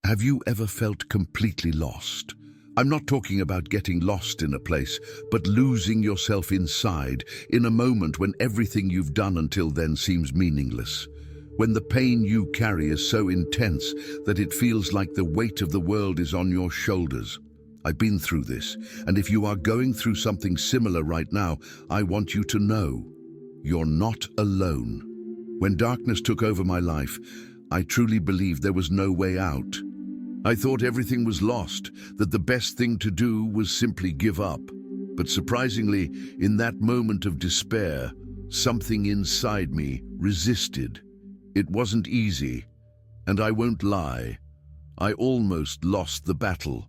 Have you ever felt completely lost? I'm not talking about getting lost in a place, but losing yourself inside in a moment when everything you've done until then seems meaningless. When the pain you carry is so intense that it feels like the weight of the world is on your shoulders. I've been through this, and if you are going through something similar right now, I want you to know you're not alone. When darkness took over my life, I truly believed there was no way out. I thought everything was lost, that the best thing to do was simply give up. But surprisingly, in that moment of despair, something inside me resisted. It wasn't easy, and I won't lie, I almost lost the battle.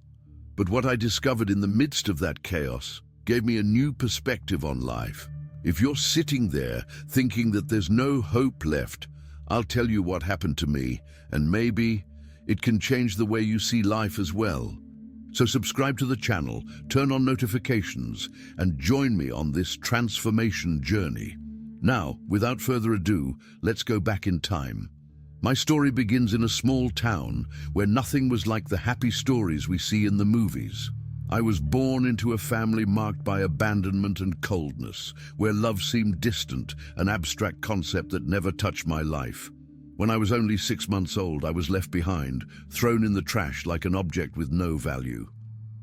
But what I discovered in the midst of that chaos gave me a new perspective on life. If you're sitting there thinking that there's no hope left, I'll tell you what happened to me, and maybe it can change the way you see life as well. So subscribe to the channel, turn on notifications, and join me on this transformation journey. Now, without further ado, let's go back in time. My story begins in a small town where nothing was like the happy stories we see in the movies. I was born into a family marked by abandonment and coldness, where love seemed distant, an abstract concept that never touched my life. When I was only 6 months old, I was left behind, thrown in the trash like an object with no value.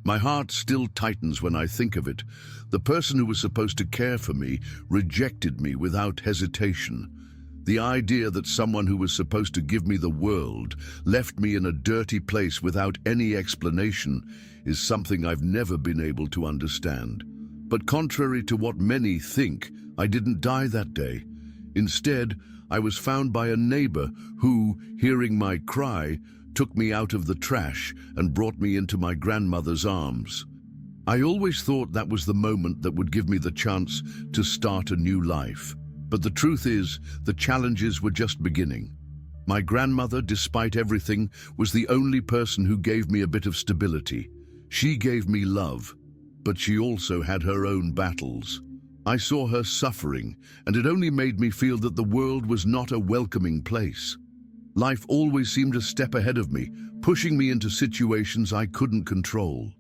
My heart still tightens when I think of it. The person who was supposed to care for me rejected me without hesitation. The idea that someone who was supposed to give me the world left me in a dirty place without any explanation is something I've never been able to understand. But contrary to what many think, I didn't die that day. Instead, I was found by a neighbor who, hearing my cry, took me out of the trash and brought me into my grandmother's arms. I always thought that was the moment that would give me the chance to start a new life. But the truth is, the challenges were just beginning. My grandmother, despite everything, was the only person who gave me a bit of stability. She gave me love, but she also had her own battles. I saw her suffering, and it only made me feel that the world was not a welcoming place. Life always seemed a step ahead of me, pushing me into situations I couldn't control.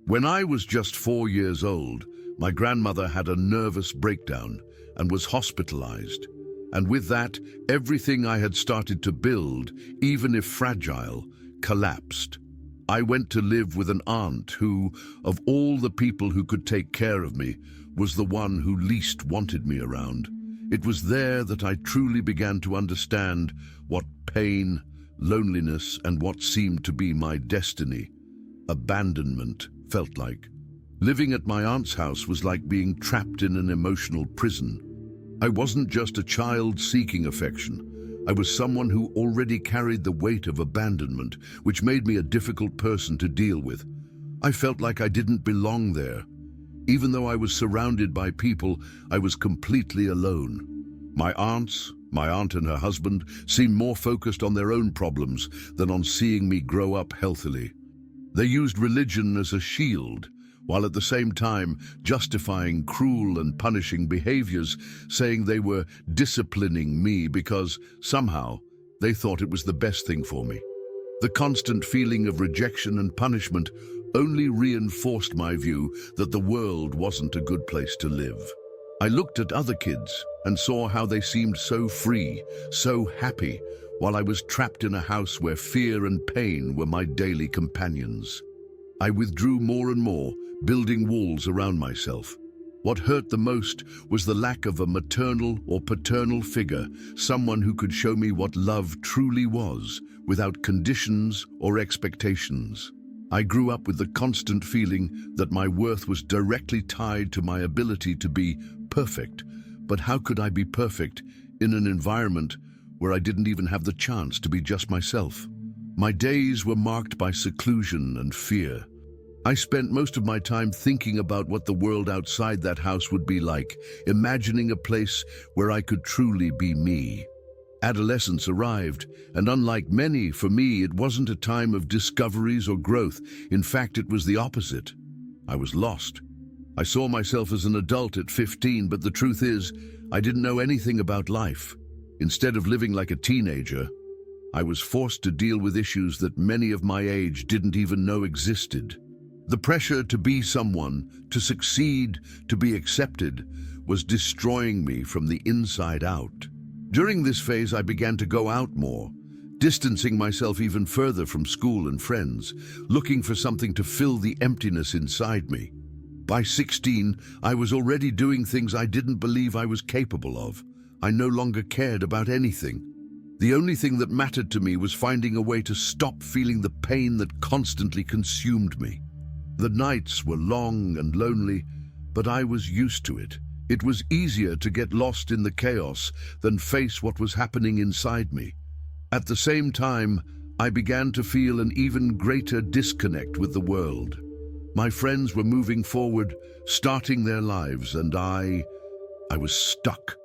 When I was just 4 years old, my grandmother had a nervous breakdown and was hospitalized. And with that, everything I had started to build, even if fragile, collapsed. I went to live with an aunt who, of all the people who could take care of me, was the one who least wanted me around. It was there that I truly began to understand what pain, loneliness, and what seemed to be my destiny, abandonment, felt like. Living at my aunt's house was like being trapped in an emotional prison. I wasn't just a child seeking affection. I was someone who already carried the weight of abandonment, which made me a difficult person to deal with. I felt like I didn't belong there. Even though I was surrounded by people, I was completely alone. My aunt and her husband, seemed more focused on their own problems than on seeing me grow up healthily. They used religion as a shield, while at the same time justifying cruel and punishing behaviors, saying they were disciplining me because somehow they thought it was the best thing for me. The constant feeling of rejection and punishment only reinforced my view that the world wasn't a good place to live. I looked at other kids and saw how they seemed so free, so happy, while I was trapped in a house where fear and pain were my daily companions. I withdrew more and more, building walls around myself. What hurt the most was the lack of a maternal or paternal figure, someone who could show me what love truly was, without conditions or expectations. I grew up with the constant feeling that my worth was directly tied to my ability to be perfect. But how could I be perfect in an environment where I didn't even have the chance to be just myself? My days were marked by seclusion and fear. I spent most of my time thinking about what the world outside that house would be like, imagining a place where I could truly be me. Adolescence arrived, and unlike many, for me, it wasn't a time of discoveries or growth. In fact, it was the opposite. I was lost. I saw myself as an adult at 15, but the truth is, I didn't know anything about life. Instead of living like a teenager, I was forced to deal with issues that many of my age didn't even know existed. The pressure to be someone, to succeed, to be accepted, was destroying me from the inside out. During this phase, I began to go out more, distancing myself even further from school and friends, looking for something to fill the emptiness inside me. By 16, I was already doing things I didn't believe I was capable of. I no longer cared about anything. The only thing that mattered to me was finding a way to stop feeling the pain that constantly consumed me. The nights were long and lonely, but I was used to it. It was easier to get lost in the chaos than face what was happening inside me. At the same time, I began to feel an even greater disconnect with the world. My friends were moving forward, starting their lives, and I was stuck.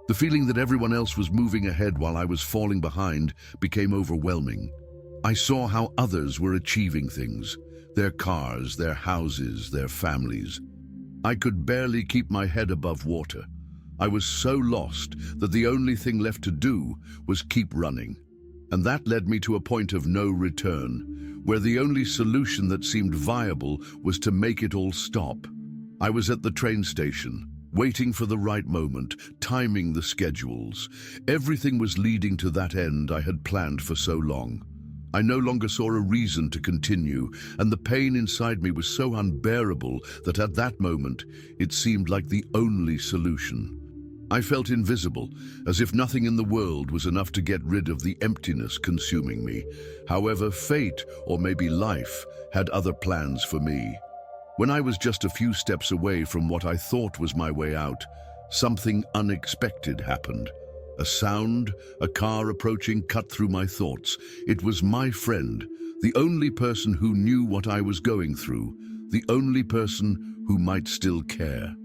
The feeling that everyone else was moving ahead while I was falling behind became overwhelming. I saw how others were achieving things, their cars, their houses, their families. I could barely keep my head above water. I was so lost that the only thing left to do was keep running. And that led me to a point of no return, where the only solution that seemed viable was to make it all stop. I was at the train station, waiting for the right moment, timing the schedules. Everything was leading to that end I had planned for so long. I no longer saw a reason to continue, and the pain inside me was so unbearable that at that moment it seemed like the only solution. I felt invisible, as if nothing in the world was enough to get rid of the emptiness consuming me. However, fate, or maybe life, had other plans for me. When I was just a few steps away from what I thought was my way out, something unexpected happened. A sound, a car approaching, cut through my thoughts. It was my friend, the only person who knew what I was going through, the only person who might still care.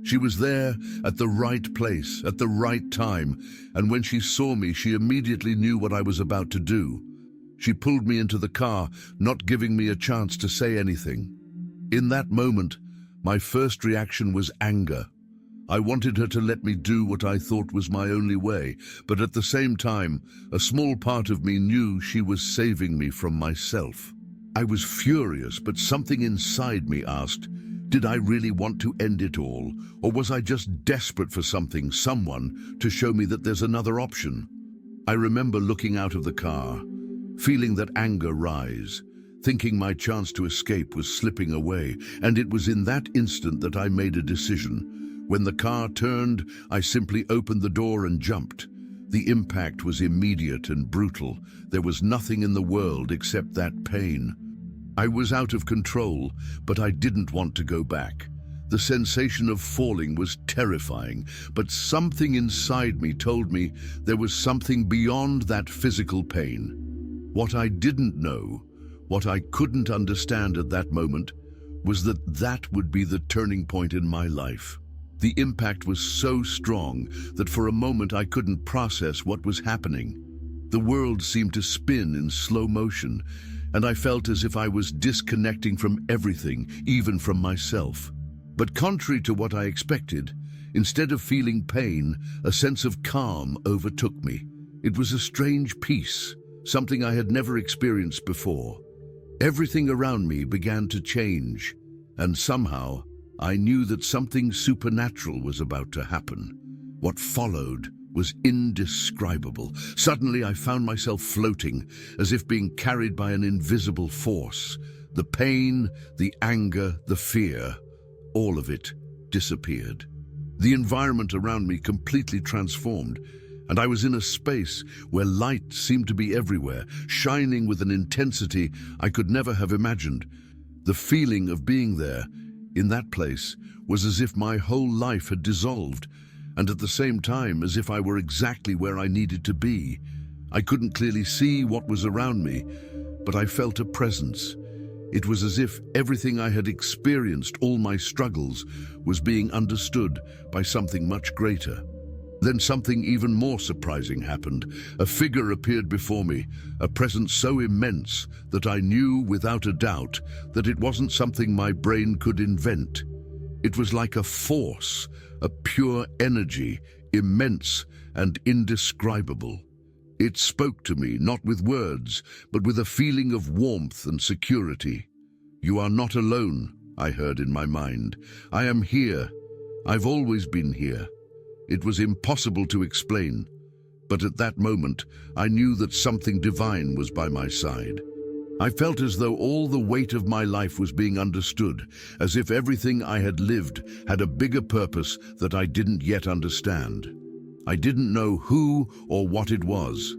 She was there at the right place, at the right time, and when she saw me, she immediately knew what I was about to do. She pulled me into the car, not giving me a chance to say anything. In that moment, my first reaction was anger. I wanted her to let me do what I thought was my only way, but at the same time, a small part of me knew she was saving me from myself. I was furious, but something inside me asked, did I really want to end it all, or was I just desperate for something, someone, to show me that there's another option? I remember looking out of the car, feeling that anger rise, thinking my chance to escape was slipping away, and it was in that instant that I made a decision. When the car turned, I simply opened the door and jumped. The impact was immediate and brutal. There was nothing in the world except that pain. I was out of control, but I didn't want to go back. The sensation of falling was terrifying, but something inside me told me there was something beyond that physical pain. What I didn't know, what I couldn't understand at that moment, was that that would be the turning point in my life. The impact was so strong that for a moment I couldn't process what was happening. The world seemed to spin in slow motion, and I felt as if I was disconnecting from everything, even from myself. But contrary to what I expected, instead of feeling pain, a sense of calm overtook me. It was a strange peace, something I had never experienced before. Everything around me began to change, and somehow I knew that something supernatural was about to happen. What followed was indescribable. Suddenly I found myself floating, as if being carried by an invisible force. The pain, the anger, the fear, all of it disappeared. The environment around me completely transformed, and I was in a space where light seemed to be everywhere, shining with an intensity I could never have imagined. The feeling of being there, in that place, was as if my whole life had dissolved, and at the same time as if I were exactly where I needed to be. I couldn't clearly see what was around me, but I felt a presence. It was as if everything I had experienced, all my struggles, was being understood by something much greater. Then something even more surprising happened. A figure appeared before me, a presence so immense that I knew without a doubt that it wasn't something my brain could invent. It was like a force, a pure energy, immense and indescribable. It spoke to me, not with words, but with a feeling of warmth and security. "You are not alone," I heard in my mind. "I am here. I've always been here." It was impossible to explain, but at that moment I knew that something divine was by my side. I felt as though all the weight of my life was being understood, as if everything I had lived had a bigger purpose that I didn't yet understand. I didn't know who or what it was,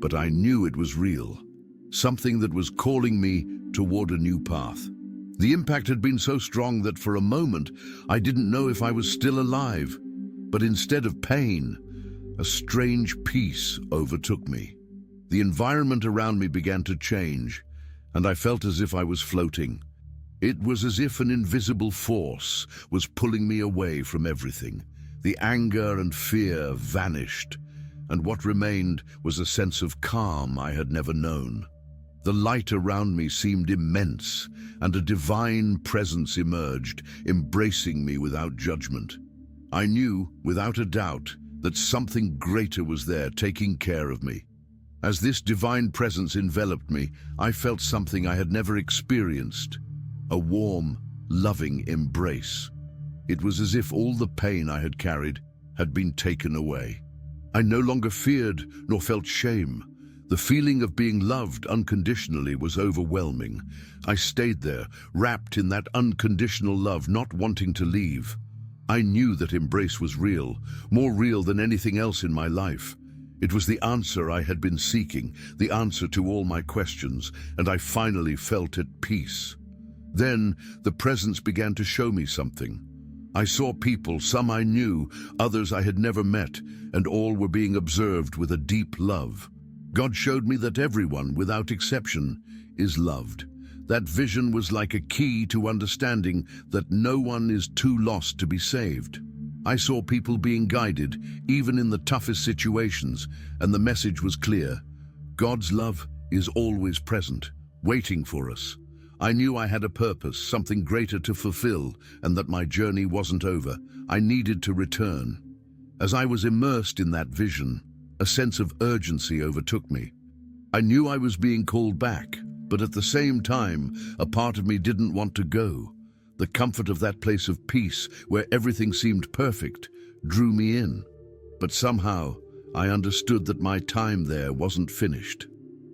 but I knew it was real, something that was calling me toward a new path. The impact had been so strong that for a moment I didn't know if I was still alive, but instead of pain, a strange peace overtook me. The environment around me began to change, and I felt as if I was floating. It was as if an invisible force was pulling me away from everything. The anger and fear vanished, and what remained was a sense of calm I had never known. The light around me seemed immense, and a divine presence emerged, embracing me without judgment. I knew, without a doubt, that something greater was there taking care of me. As this divine presence enveloped me, I felt something I had never experienced, a warm, loving embrace. It was as if all the pain I had carried had been taken away. I no longer feared nor felt shame. The feeling of being loved unconditionally was overwhelming. I stayed there, wrapped in that unconditional love, not wanting to leave. I knew that embrace was real, more real than anything else in my life. It was the answer I had been seeking, the answer to all my questions, and I finally felt at peace. Then the presence began to show me something. I saw people, some I knew, others I had never met, and all were being observed with a deep love. God showed me that everyone, without exception, is loved. That vision was like a key to understanding that no one is too lost to be saved. I saw people being guided, even in the toughest situations, and the message was clear. God's love is always present, waiting for us. I knew I had a purpose, something greater to fulfill, and that my journey wasn't over. I needed to return. As I was immersed in that vision, a sense of urgency overtook me. I knew I was being called back, but at the same time, a part of me didn't want to go. The comfort of that place of peace, where everything seemed perfect, drew me in. But somehow, I understood that my time there wasn't finished.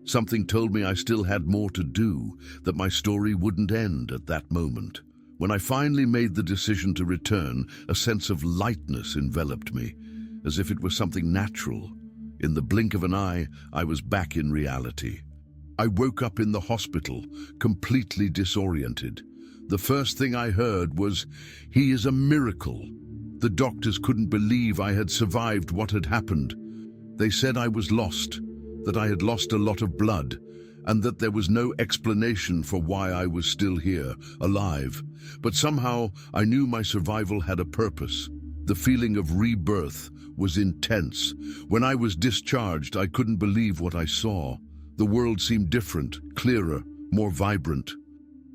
Something told me I still had more to do, that my story wouldn't end at that moment. When I finally made the decision to return, a sense of lightness enveloped me, as if it was something natural. In the blink of an eye, I was back in reality. I woke up in the hospital, completely disoriented. The first thing I heard was, "He is a miracle." The doctors couldn't believe I had survived what had happened. They said I was lost, that I had lost a lot of blood, and that there was no explanation for why I was still here, alive. But somehow I knew my survival had a purpose. The feeling of rebirth was intense. When I was discharged, I couldn't believe what I saw. The world seemed different, clearer, more vibrant.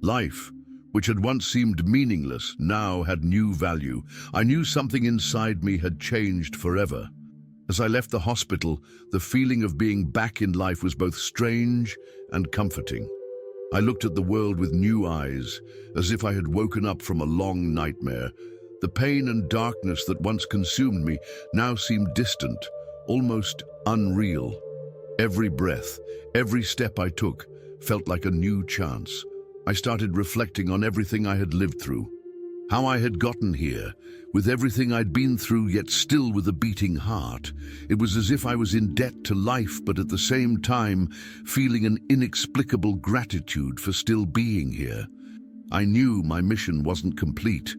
Life, which had once seemed meaningless, now had new value. I knew something inside me had changed forever. As I left the hospital, the feeling of being back in life was both strange and comforting. I looked at the world with new eyes, as if I had woken up from a long nightmare. The pain and darkness that once consumed me now seemed distant, almost unreal. Every breath, every step I took, felt like a new chance. I started reflecting on everything I had lived through, how I had gotten here, with everything I'd been through, yet still with a beating heart. It was as if I was in debt to life, but at the same time feeling an inexplicable gratitude for still being here. I knew my mission wasn't complete,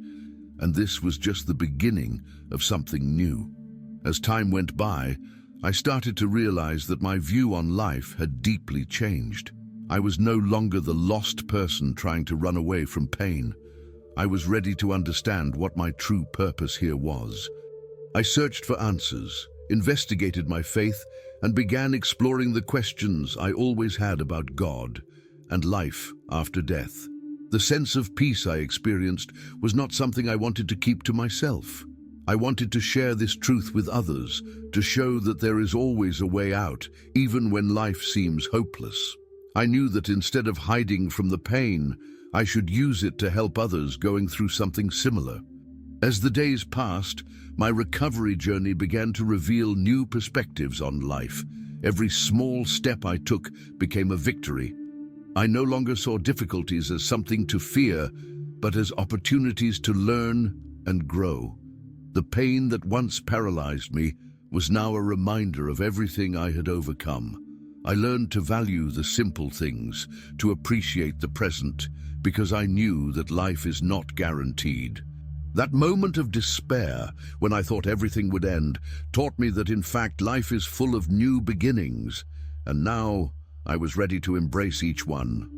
and this was just the beginning of something new. As time went by, I started to realize that my view on life had deeply changed. I was no longer the lost person trying to run away from pain. I was ready to understand what my true purpose here was. I searched for answers, investigated my faith, and began exploring the questions I always had about God and life after death. The sense of peace I experienced was not something I wanted to keep to myself. I wanted to share this truth with others, to show that there is always a way out, even when life seems hopeless. I knew that instead of hiding from the pain, I should use it to help others going through something similar. As the days passed, my recovery journey began to reveal new perspectives on life. Every small step I took became a victory. I no longer saw difficulties as something to fear, but as opportunities to learn and grow. The pain that once paralyzed me was now a reminder of everything I had overcome. I learned to value the simple things, to appreciate the present, because I knew that life is not guaranteed. That moment of despair, when I thought everything would end, taught me that in fact life is full of new beginnings, and now I was ready to embrace each one.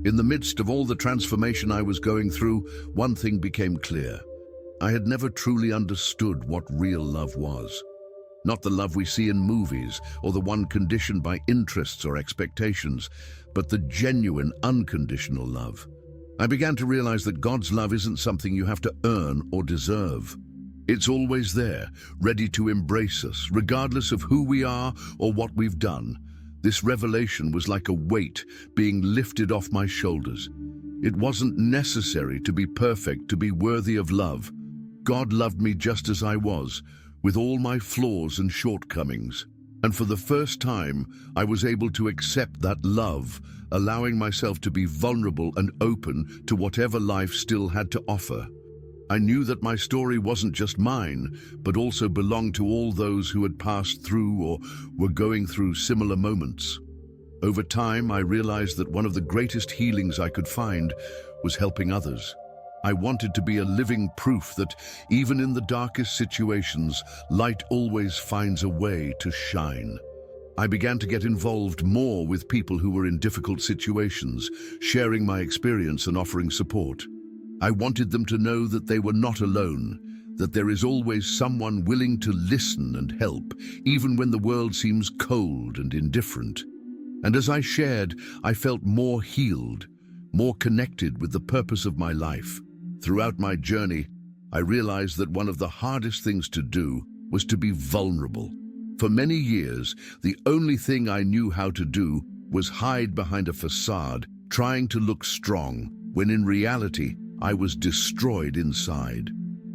In the midst of all the transformation I was going through, one thing became clear. I had never truly understood what real love was. Not the love we see in movies, or the one conditioned by interests or expectations, but the genuine, unconditional love. I began to realize that God's love isn't something you have to earn or deserve. It's always there, ready to embrace us, regardless of who we are or what we've done. This revelation was like a weight being lifted off my shoulders. It wasn't necessary to be perfect to be worthy of love. God loved me just as I was, with all my flaws and shortcomings. And for the first time, I was able to accept that love, allowing myself to be vulnerable and open to whatever life still had to offer. I knew that my story wasn't just mine, but also belonged to all those who had passed through or were going through similar moments. Over time, I realized that one of the greatest healings I could find was helping others. I wanted to be a living proof that even in the darkest situations, light always finds a way to shine. I began to get involved more with people who were in difficult situations, sharing my experience and offering support. I wanted them to know that they were not alone, that there is always someone willing to listen and help, even when the world seems cold and indifferent. And as I shared, I felt more healed, more connected with the purpose of my life. Throughout my journey, I realized that one of the hardest things to do was to be vulnerable. For many years, the only thing I knew how to do was hide behind a facade, trying to look strong, when in reality, I was destroyed inside.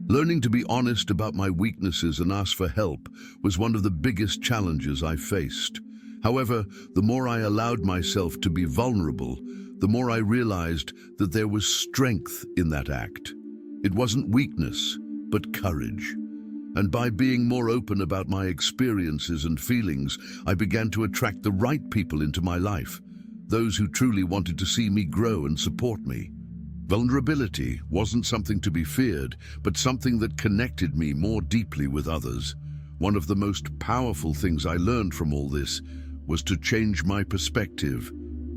Learning to be honest about my weaknesses and ask for help was one of the biggest challenges I faced. However, the more I allowed myself to be vulnerable, the more I realized that there was strength in that act. It wasn't weakness, but courage. And by being more open about my experiences and feelings, I began to attract the right people into my life, those who truly wanted to see me grow and support me. Vulnerability wasn't something to be feared, but something that connected me more deeply with others. One of the most powerful things I learned from all this was to change my perspective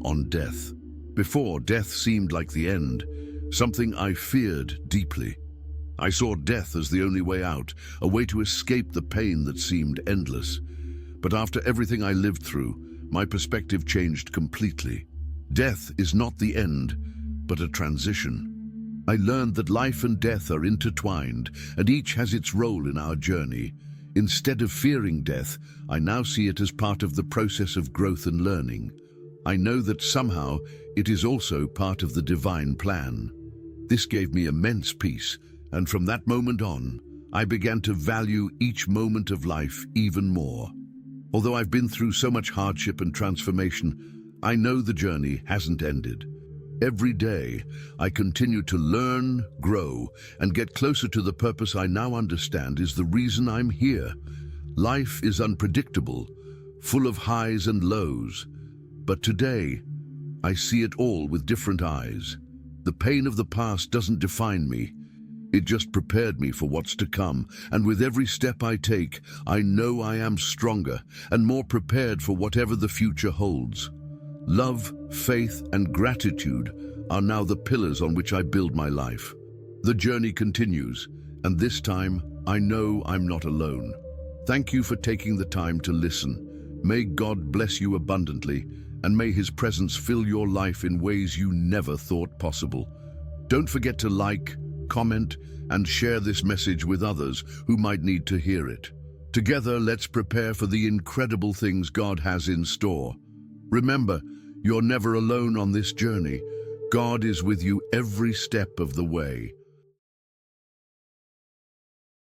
on death. Before, death seemed like the end, something I feared deeply. I saw death as the only way out, a way to escape the pain that seemed endless. But after everything I lived through, my perspective changed completely. Death is not the end, but a transition. I learned that life and death are intertwined, and each has its role in our journey. Instead of fearing death, I now see it as part of the process of growth and learning. I know that somehow it is also part of the divine plan. This gave me immense peace, and from that moment on, I began to value each moment of life even more. Although I've been through so much hardship and transformation, I know the journey hasn't ended. Every day, I continue to learn, grow, and get closer to the purpose I now understand is the reason I'm here. Life is unpredictable, full of highs and lows. But today, I see it all with different eyes. The pain of the past doesn't define me. It just prepared me for what's to come, and with every step I take, I know I am stronger and more prepared for whatever the future holds. Love, faith, and gratitude are now the pillars on which I build my life. The journey continues, and this time, I know I'm not alone. Thank you for taking the time to listen. May God bless you abundantly, and may His presence fill your life in ways you never thought possible. Don't forget to like, comment, and share this message with others who might need to hear it. Together, let's prepare for the incredible things God has in store. Remember, you're never alone on this journey. God is with you every step of the way.